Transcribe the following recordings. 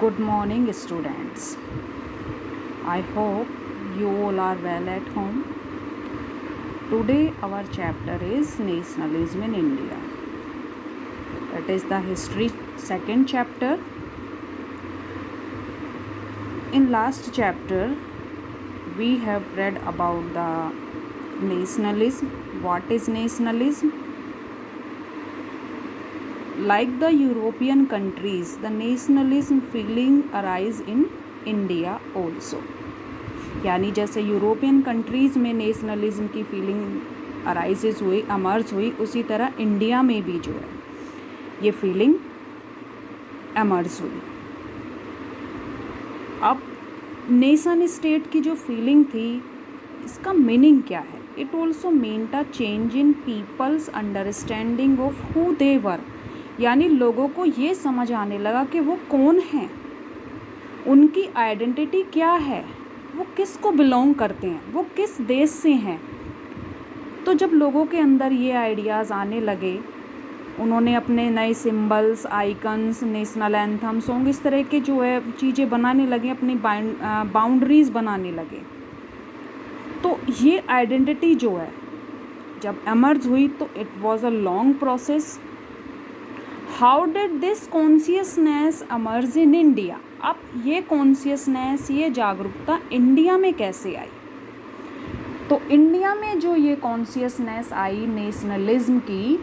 Good morning, students. I hope you all are well at home. Today, our chapter is Nationalism in India. That is the history second chapter. In last chapter, we have read about the nationalism. What is nationalism? Like the European countries, the nationalism feeling arise in India also. यानी जैसे European countries में nationalism की feeling arises हुई, emerged हुई, उसी तरह India में भी जो है ये फीलिंग अमर्ज हुई. अब नेशन स्टेट की जो फीलिंग थी, इसका मीनिंग क्या है? It also meant a change in people's understanding of who they were. यानी लोगों को ये समझ आने लगा कि वो कौन हैं, उनकी आइडेंटिटी क्या है, वो किस को बिलोंग करते हैं, वो किस देश से हैं. तो जब लोगों के अंदर ये आइडियाज़ आने लगे, उन्होंने अपने नए symbols, icons, national anthem song, इस तरह के जो है चीज़ें बनाने लगे, अपनी बाउंड्रीज़ बनाने लगे. तो ये आइडेंटिटी जो है जब एमर्ज हुई तो it was a long process. How did this consciousness emerge in India? अब ये कॉन्शियसनेस, ये जागरूकता इंडिया में कैसे आई? तो इंडिया में जो ये कॉन्शियसनेस आई नेशनलिज्म की,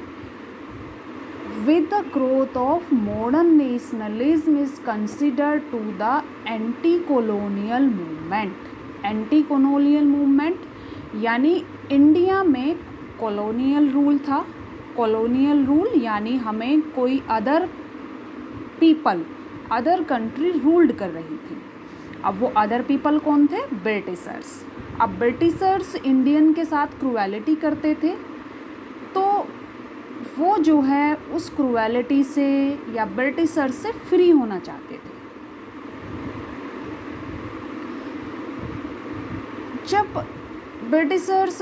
with the growth of modern nationalism is considered to the anti-colonial movement. Anti movement यानी इंडिया में कॉलोनियल रूल था. कॉलोनियल रूल यानी हमें कोई other people, other country ruled कर रही थी. अब वो अदर पीपल कौन थे? ब्रिटिशर्स. अब ब्रिटिशर्स इंडियन के साथ क्रूएलिटी करते थे, तो वो जो है उस क्रूएलिटी से या ब्रिटिशर्स से फ्री होना चाहते थे. जब ब्रिटिशर्स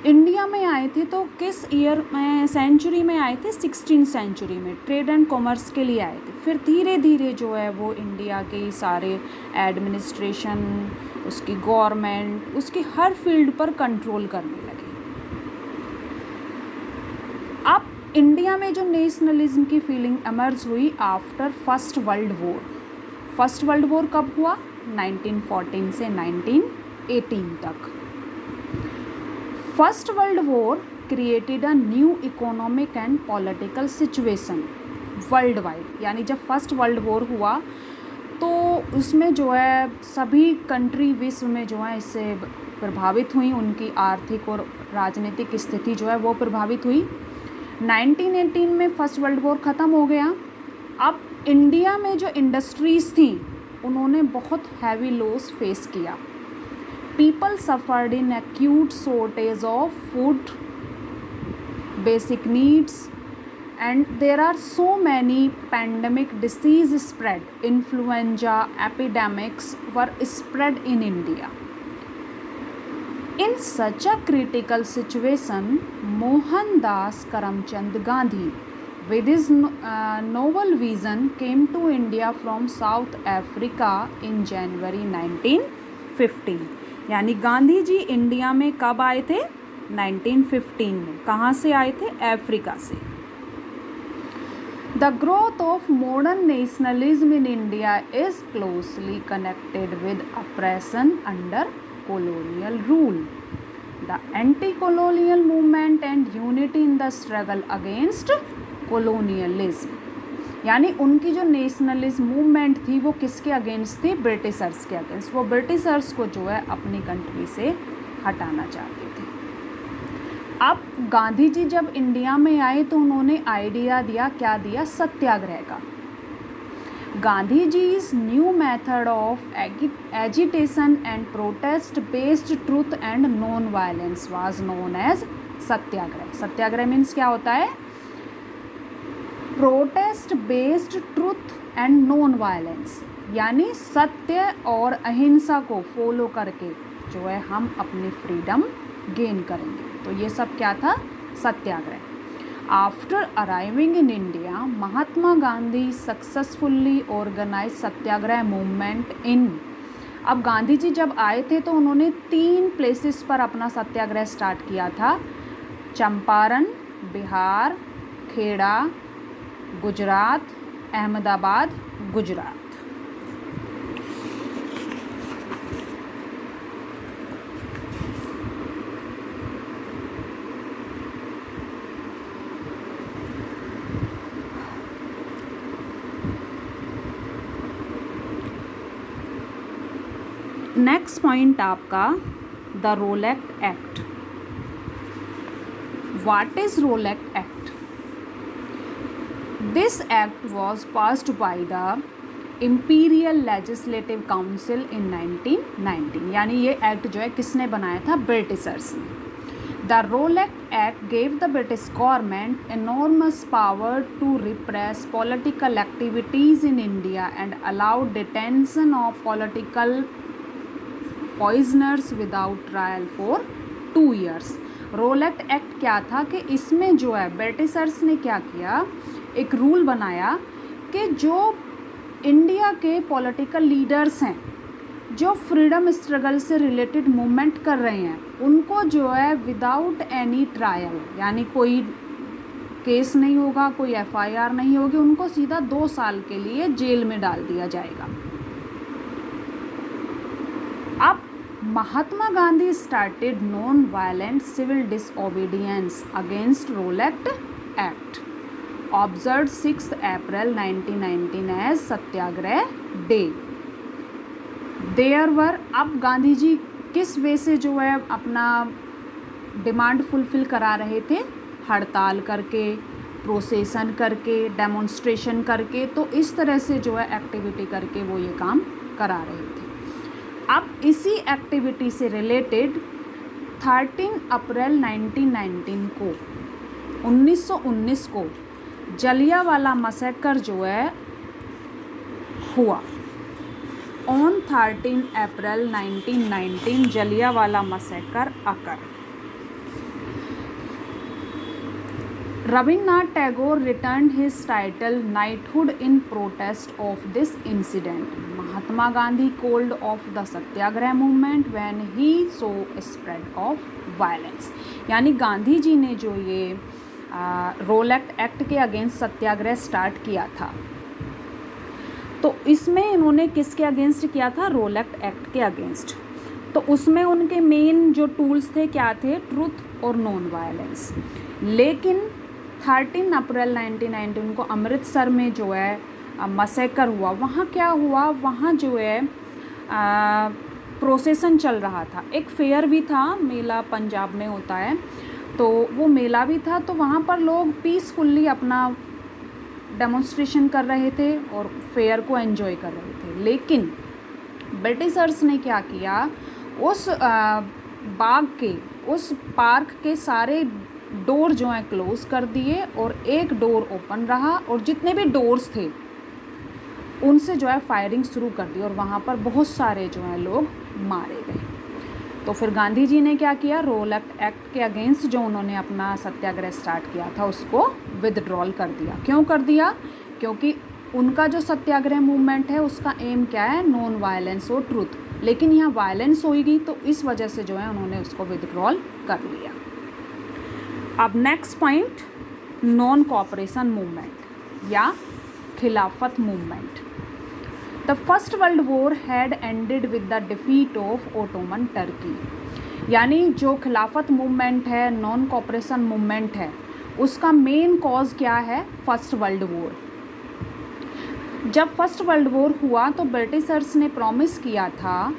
इंडिया में आए थे तो किस ईयर में, सेंचुरी में आए थे? 16th सेंचुरी में ट्रेड एंड कॉमर्स के लिए आए थे. फिर धीरे धीरे जो है वो इंडिया के सारे एडमिनिस्ट्रेशन, उसकी गवर्नमेंट, उसकी हर फील्ड पर कंट्रोल करने लगे. अब इंडिया में जो नेशनलिज्म की फीलिंग एमर्ज हुई after first world war. First world war कब हुआ? 1914 से 1918 तक. First world war created a new economic and political situation world wide. यानी जब फर्स्ट वर्ल्ड वॉर हुआ तो उसमें जो है सभी कंट्री विश्व में जो है इससे प्रभावित हुई. उनकी आर्थिक और राजनीतिक स्थिति जो है वो प्रभावित हुई. 1918 में फर्स्ट वर्ल्ड वॉर ख़त्म हो गया. अब इंडिया में जो इंडस्ट्रीज़ थी उन्होंने बहुत हैवी लॉस फेस किया. People suffered in acute shortage of food, basic needs, and there are so many pandemic disease spread. Influenza epidemics were spread in India. In such a critical situation, Mohandas Karamchand Gandhi, with his novel vision, came to India from South Africa in January 1915. यानी गांधी जी India में कब आए थे? 1915 में. कहाँ से आए थे? अफ्रीका से. The growth of modern nationalism in India is closely connected with oppression under colonial rule. The anti-colonial movement and unity in the struggle against colonialism. यानी उनकी जो नेशनलिज्म मूवमेंट थी वो किसके अगेंस्ट थी? ब्रिटिशर्स के अगेंस्ट. वो ब्रिटिशर्स को जो है अपनी कंट्री से हटाना चाहते थे. अब गांधी जी जब इंडिया में आए तो उन्होंने आइडिया दिया, क्या दिया? सत्याग्रह का. Gandhi ji's new method of agitation and protest based truth and non-violence was known as Satyagraha. Satyagraha means क्या होता है? Protest based truth and non violence. यानी सत्य और अहिंसा को फॉलो करके जो है हम अपनी फ्रीडम गेन करेंगे. तो ये सब क्या था? सत्याग्रह. After arriving in India, Mahatma Gandhi successfully organized Satyagraha movement in. अब गांधी जी जब आए थे तो उन्होंने 3 प्लेसेस पर अपना सत्याग्रह स्टार्ट किया था, चंपारण बिहार, खेड़ा गुजरात, अहमदाबाद गुजरात। नेक्स्ट पॉइंट आपका the Rowlatt Act. What is Rowlatt Act? This act was passed by the Imperial Legislative Council in 1919। यानी ये एक्ट जो है किसने बनाया था? ब्रिटिशर्स ने। The Rowlatt act gave the British government enormous power to repress political activities in India and allowed detention of political prisoners without trial for 2 years। Rowlatt Act क्या था कि इसमें जो है ब्रिटिशर्स ने क्या किया, एक रूल बनाया कि जो इंडिया के पॉलिटिकल लीडर्स हैं जो फ्रीडम स्ट्रगल से रिलेटेड मूवमेंट कर रहे हैं, उनको जो है विदाउट एनी ट्रायल, यानी कोई केस नहीं होगा, कोई FIR नहीं होगी, उनको सीधा 2 साल के लिए जेल में डाल दिया जाएगा। अब Mahatma Gandhi started non violent civil disobedience against Rowlatt Act, observe 6 April 1919 as satyagraha day. There were, अब गांधी जी किस वे से जो है अपना डिमांड फुलफिल करा रहे थे? हड़ताल करके, प्रोसेसन करके, डेमोन्स्ट्रेशन करके, तो इस तरह से जो है एक्टिविटी करके वो ये काम करा रहे थे। अब इसी एक्टिविटी से रिलेटेड 13 अप्रैल 1919 को जलियांवाला मैसेकर जो है हुआ। On 13 April 1919 Jallianwala massacre occur. Rabindranath Tagore returned his title knighthood in protest of this incident. Mahatma Gandhi called off the Satyagraha movement when he saw a spread of violence. यानी गांधी जी ने जो ये रोलेक्ट act के against सत्याग्रह start किया था, तो इसमें इन्होंने किसके अगेंस्ट किया था? रोलेक्ट एक्ट के अगेंस्ट। तो उसमें उनके मेन जो टूल्स थे क्या थे? ट्रूथ और नॉन वायलेंस। लेकिन 13 अप्रैल 1919 को अमृतसर में जो है मैसेकर हुआ। वहाँ क्या हुआ? वहाँ जो है प्रोसेसन चल रहा था, एक फेयर भी था, मेला पंजाब में होता है, तो वो मेला भी था, तो वहाँ पर लोग पीसफुल्ली अपना डेमोन्स्ट्रेशन कर रहे थे और फेयर को एंजॉय कर रहे थे। लेकिन ब्रिटिशर्स ने क्या किया, उस बाग के, उस पार्क के सारे डोर जो है क्लोज़ कर दिए और एक डोर ओपन रहा, और जितने भी डोर्स थे उनसे जो है फायरिंग शुरू कर दी, और वहाँ पर बहुत सारे जो है लोग मारे गए। तो फिर गांधी जी ने क्या किया? रोलेक्ट एक्ट के अगेंस्ट जो उन्होंने अपना सत्याग्रह स्टार्ट किया था उसको विदड्रॉल कर दिया। क्यों कर दिया? क्योंकि उनका जो सत्याग्रह मूवमेंट है उसका एम क्या है? नॉन वायलेंस और ट्रूथ। लेकिन यहाँ वायलेंस होगी, तो इस वजह से जो है उन्होंने उसको विदड्रॉल कर लिया। अब next point, non cooperation movement या खिलाफत movement. The first world war had ended with the defeat of Ottoman Turkey. यानी जो खिलाफत मूवमेंट है, नॉन कोऑपरेशन मूवमेंट है, उसका मेन कॉज क्या है? First world war. जब फर्स्ट वर्ल्ड वॉर हुआ तो ब्रिटिशर्स ने प्रॉमिस किया था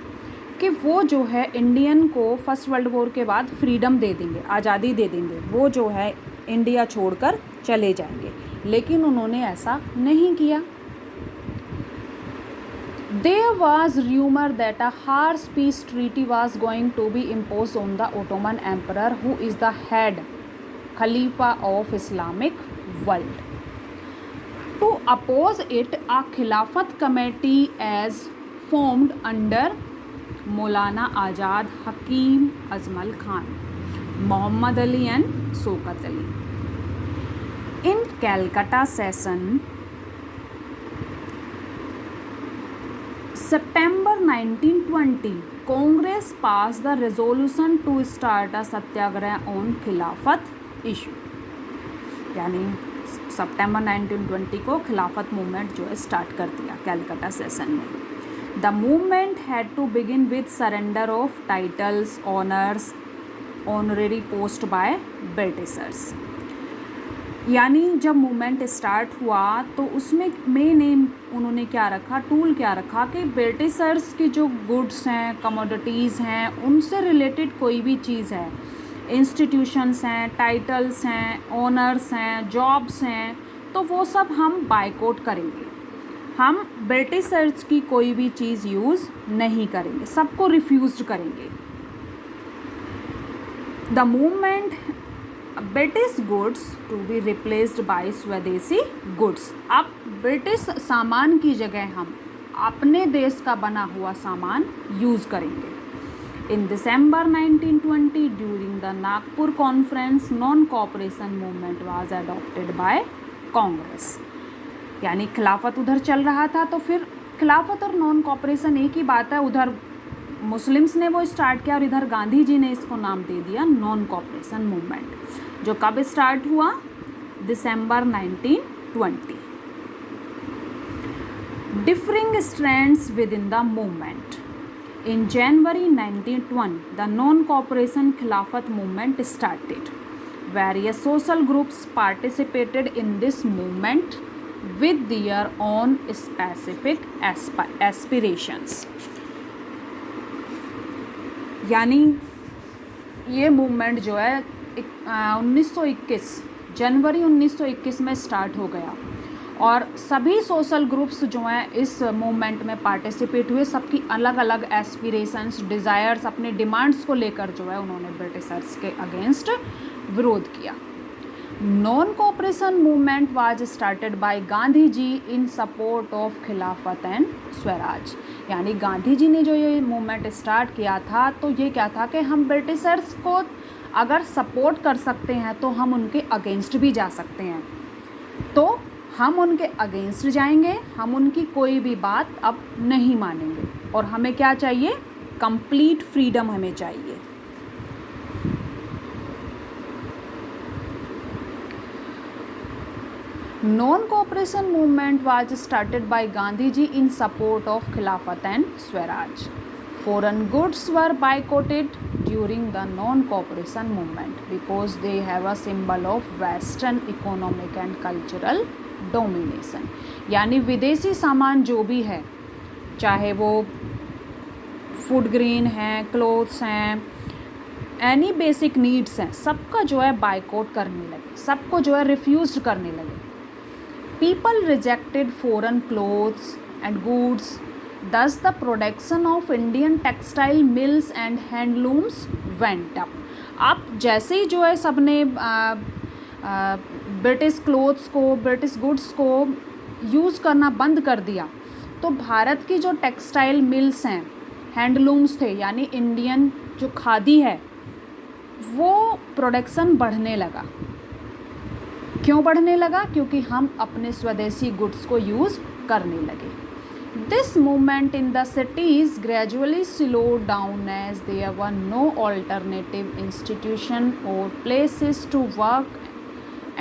कि वो जो है इंडियन को फर्स्ट वर्ल्ड वॉर के बाद फ्रीडम दे देंगे, आज़ादी दे देंगे, वो जो है इंडिया छोड़कर चले जाएंगे। लेकिन उन्होंने ऐसा नहीं किया। There was rumor that a harsh peace treaty was going to be imposed on the Ottoman Emperor, who is the head Khalifa of Islamic world. To oppose it, a Khilafat committee is formed under Maulana Azad, Hakim Ajmal Khan, Mohammad Ali and Shaukat Ali. In Calcutta session, September 1920, Congress passed the resolution to start a satyagraha on खिलाफत issue. यानी सितंबर 1920 को खिलाफत movement जो है start कर दिया Calcutta session में. The movement had to begin with surrender of titles, honours, honorary post by Britishers. यानी जब मूवमेंट स्टार्ट हुआ तो उसमें मेन एम उन्होंने क्या रखा, टूल क्या रखा कि ब्रिटिशर्स की जो गुड्स हैं, कमोडिटीज़ हैं, उनसे रिलेटेड कोई भी चीज़ है, इंस्टीट्यूशंस हैं, टाइटल्स हैं, ऑनर्स हैं, जॉब्स हैं, तो वो सब हम बायकॉट करेंगे. हम ब्रिटिशर्स की कोई भी चीज़ यूज़ नहीं करेंगे, सबको रिफ्यूज़ करेंगे. The movement British goods to be replaced by swadeshi goods. अब ब्रिटिश सामान की जगह हम अपने देश का बना हुआ सामान यूज़ करेंगे. In December 1920, during the Nagpur conference, non-cooperation movement was adopted by Congress. यानी खिलाफत उधर चल रहा था, तो फिर खिलाफत और नॉन कॉपरेशन एक ही बात है. उधर मुस्लिम्स ने वो स्टार्ट किया और इधर गांधी जी ने इसको नाम दे दिया नॉन कॉपरेशन मूवमेंट, जो कब स्टार्ट हुआ, दिसंबर 1920. Differing strands with in the movement. In January 1920, the non-cooperation Khilafat movement started. Various social groups participated in this movement with their own specific aspirations. यानी ये मूवमेंट जो है 1921 जनवरी 1921 में स्टार्ट हो गया और सभी सोशल ग्रुप्स जो हैं इस मूवमेंट में पार्टिसिपेट हुए. सबकी अलग अलग एस्पिरेशंस, डिज़ायर्स, अपने डिमांड्स को लेकर जो है उन्होंने ब्रिटिशर्स के अगेंस्ट विरोध किया. Non cooperation movement was started by Gandhi ji in support of Khilafat and Swaraj. यानी गांधी जी ने जो ये मूवमेंट स्टार्ट किया था, तो ये क्या था कि हम ब्रिटिशर्स को अगर सपोर्ट कर सकते हैं तो हम उनके अगेंस्ट भी जा सकते हैं. तो हम उनके अगेंस्ट जाएंगे, हम उनकी कोई भी बात अब नहीं मानेंगे और हमें क्या चाहिए, कंप्लीट फ्रीडम हमें चाहिए. Non cooperation movement was started by Gandhi ji in support of Khilafat and Swaraj. Foreign goods were boycotted during the non cooperation movement because they have a symbol of western economic and cultural domination. यानी विदेशी सामान जो भी है, चाहे वो फूड ग्रेन हैं, clothes हैं, एनी बेसिक नीड्स हैं, सबका जो है बायकॉट करने लगे, सबको जो है रिफ्यूज़ करने लगे. People rejected foreign clothes and goods, thus the production of Indian textile mills and handlooms went up. अब जैसे ही जो है सबने ब्रिटिश क्लोथ्स को, ब्रिटिश गुड्स को यूज़ करना बंद कर दिया, तो भारत की जो टेक्सटाइल मिल्स हैं, हैंडलूम्स थे, यानी इंडियन जो खादी है, वो प्रोडक्शन बढ़ने लगा. क्यों बढ़ने लगा? क्योंकि हम अपने स्वदेशी गुड्स को यूज़ करने लगे. This movement in the cities gradually slowed down as there were no alternative institution or places to work,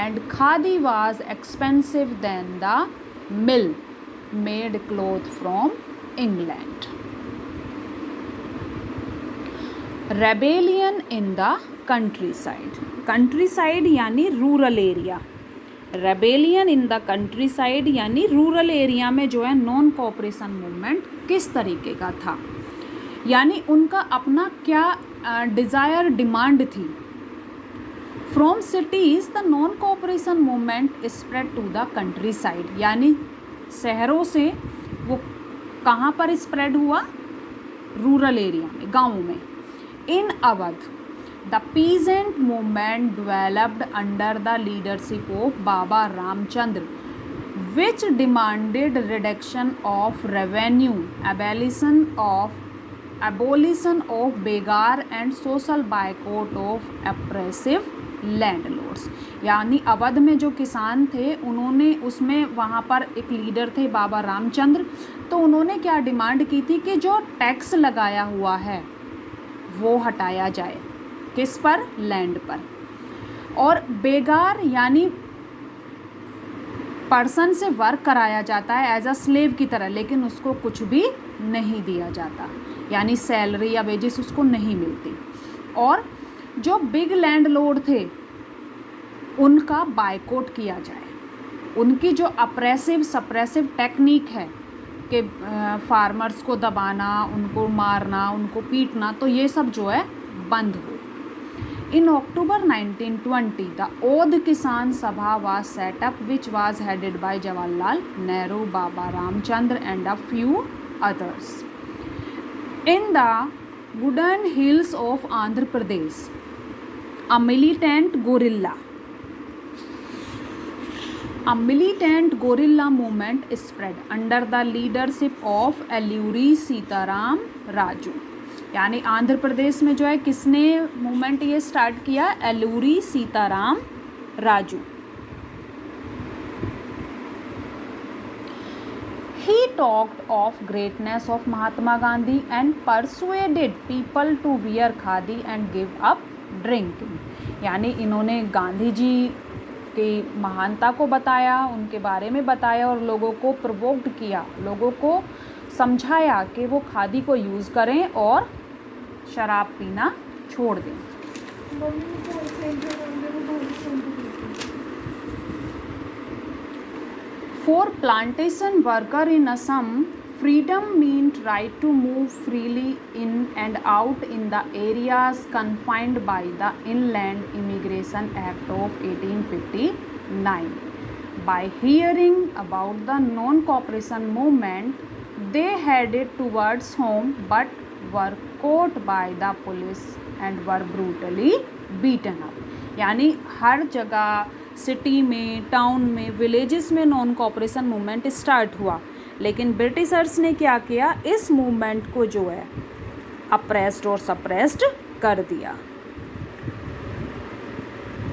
and khadi was expensive than the mill-made cloth from England. Rebellion in the countryside. Countryside यानी rural area. Rebellion in the countryside यानी rural area में जो है non cooperation movement किस तरीके का था, यानी उनका अपना क्या डिज़ायर, डिमांड थी. From cities the non cooperation movement spread to the countryside. यानी शहरों से वो कहाँ पर स्प्रेड हुआ, रूरल एरिया में, गाँव में. इन Awadh the peasant movement developed under the leadership of Baba Ramchandra, which demanded reduction of revenue, abolition of begar and social boycott of oppressive landlords. यानी अवध में जो किसान थे उन्होंने उसमें वहाँ पर एक लीडर थे बाबा रामचंद्र, तो उन्होंने क्या डिमांड की थी कि जो टैक्स लगाया हुआ है वो हटाया जाए, किस पर? लैंड पर। और बेगार यानी पर्सन से वर्क कराया जाता है एज अ स्लेव की तरह, लेकिन उसको कुछ भी नहीं दिया जाता, यानी सैलरी या वेजेस उसको नहीं मिलती। और जो बिग लैंडलॉर्ड थे उनका बायकॉट किया जाए, उनकी जो अप्रेसिव सप्रेसिव टेक्निक है कि फार्मर्स को दबाना, उनको मारना, उनको पीटना, तो ये सब जो है बंद हो। In October 1920, the Oudh Kisan Sabha was set up, which was headed by Jawaharlal Nehru, Baba Ramchandra, and a few others. In the Woodland Hills of Andhra Pradesh, a militant guerrilla movement spread under the leadership of Alluri Sitaram Raju. यानी आंध्र प्रदेश में जो है किसने movement ये start किया? एलूरी Sitaram Raju. He talked of greatness of Mahatma Gandhi and persuaded people to wear khadi and give up drinking. यानी इन्होंने गांधी जी की महानता को बताया, उनके बारे में बताया और लोगों को प्रोवोक्ड किया, लोगों को समझाया कि वो खादी को यूज़ करें और शराब पीना छोड़ दें। For plantation worker in Assam, freedom meant right to move freely in and out in the areas confined by the Inland Immigration Act of 1859. By hearing about the non-cooperation movement, they headed towards home but were caught by the police and were brutally beaten up. यानी हर जगह city में, town में, villages में non cooperation movement start हुआ, लेकिन Britishers ने क्या किया? इस मूवमेंट को जो है अप्रेस्ड और सप्रेस्ड कर दिया।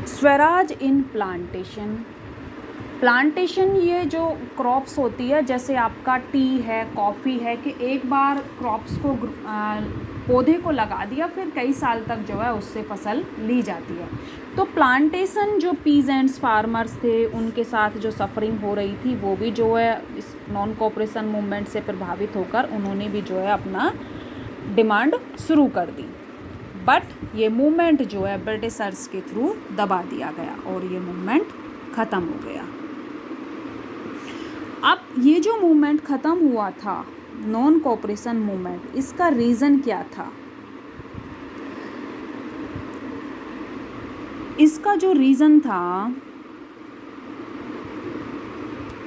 स्वराज इन प्लांटेशन। प्लांटेशन ये जो क्रॉप्स होती है, जैसे आपका टी है, कॉफ़ी है, कि एक बार क्रॉप्स को पौधे को लगा दिया, फिर कई साल तक जो है उससे फसल ली जाती है। तो प्लांटेशन जो पीजेंट्स फार्मर्स थे उनके साथ जो सफरिंग हो रही थी, वो भी जो है इस नॉन कॉपरेशन मूवमेंट से प्रभावित होकर उन्होंने भी जो है अपना डिमांड शुरू कर दी। बट ये मूवमेंट जो है ब्रिटिशर्स के थ्रू दबा दिया गया और ये मूवमेंट ख़त्म हो गया। अब ये जो मूवमेंट ख़त्म हुआ था, नॉन कॉपरेशन मूवमेंट, इसका रीज़न क्या था? इसका जो रीज़न था